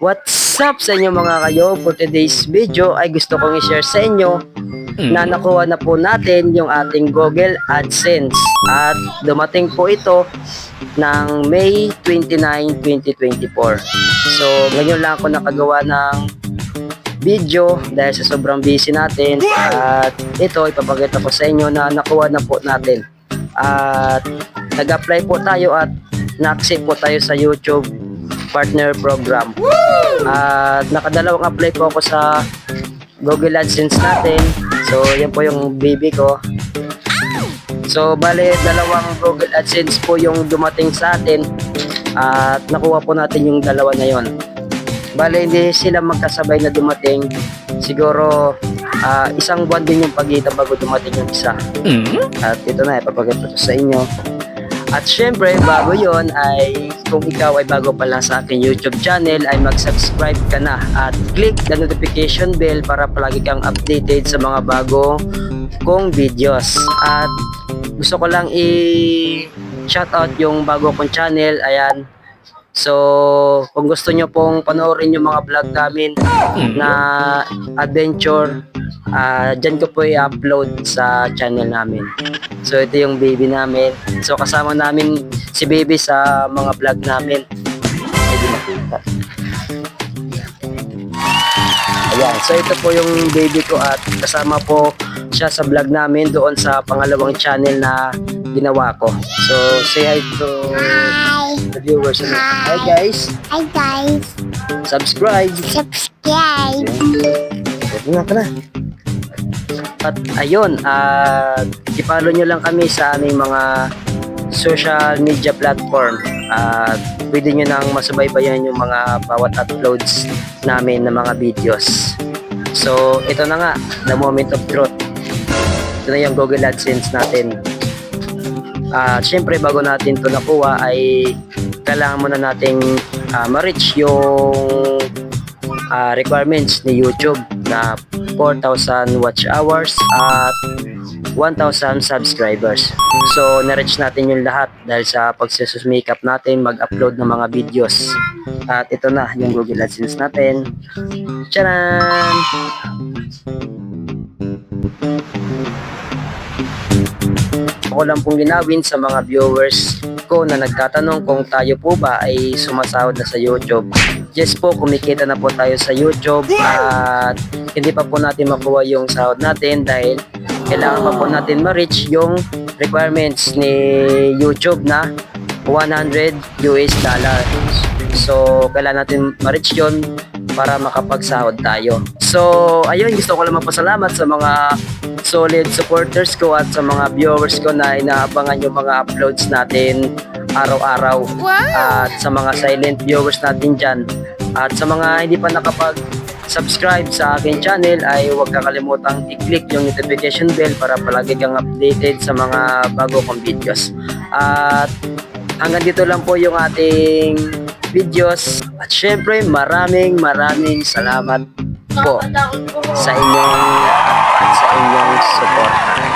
What's up sa inyo mga kayo? For today's video ay gusto kong i-share sa inyo na nakuha na po natin yung ating Google AdSense at dumating po ito ng May 29, 2024. So ngayon lang ako nakagawa ng video dahil sa sobrang busy natin at ito ipapakita ko sa inyo na nakuha na po natin at nag-apply po tayo at na-accept po tayo sa YouTube Partner Program. At nakadalawang apply po ako sa Google AdSense natin. So yan po yung baby ko. So bale dalawang Google AdSense po yung dumating sa atin at nakuha po natin yung dalawa na yon. Bale hindi sila magkasabay na dumating. Siguro isang buwan din yung pagitan bago dumating yung isa. At ito na ipapakita ko sa inyo. At syempre, bago yon ay kung ikaw ay bago pa lang sa aking YouTube channel ay mag-subscribe ka na at click the notification bell para palagi kang updated sa mga bago kong videos. At gusto ko lang i-shoutout yung bago kong channel, ayan. So, kung gusto nyo pong panoorin yung mga vlog namin na adventure, dyan ko po i-upload sa channel namin. So ito yung baby namin. So kasama namin si baby sa mga vlog namin. Hindi makita. Ayan, so ito po yung baby ko at kasama po siya sa vlog namin doon sa pangalawang channel na ginawa ko. So say hi to the viewers. Hi guys. Hi guys. Subscribe. Subscribe. Nga ka na. At ayun, i-follow nyo lang kami sa aming mga social media platform. At pwede nyo nang masubaybayan yung mga bawat uploads namin ng mga videos. So ito na nga, the moment of truth. Ito na yung Google AdSense natin. Syempre bago natin ito nakuha ay kailangan muna nating ma-reach yung requirements ni YouTube na 4,000 watch hours at 1,000 subscribers. So na-reach natin yung lahat dahil sa pagsusumikap natin mag-upload ng mga videos. At ito na yung Google AdSense natin. Tcharan! Ako lang pong linawin sa mga viewers ko na nagtatanong kung tayo po ba ay sumasahod na sa YouTube. Yes po, kumikita na po tayo sa YouTube at hindi pa po natin makuha yung sahod natin dahil kailangan pa po natin ma-reach yung requirements ni YouTube na $100. So, kailangan natin ma-reach yun para makapagsahod tayo. So, ayun, gusto ko lang magpasalamat sa mga solid supporters ko at sa mga viewers ko na inaabangan yung mga uploads natin araw-araw. At sa mga silent viewers natin dyan at sa mga hindi pa nakapag-subscribe sa aking channel ay huwag kakalimutang i-click yung notification bell para palagi kang updated sa mga bago kong videos. At hanggang dito lang po yung ating videos at syempre maraming salamat po sa inyong at sa inyong suporta.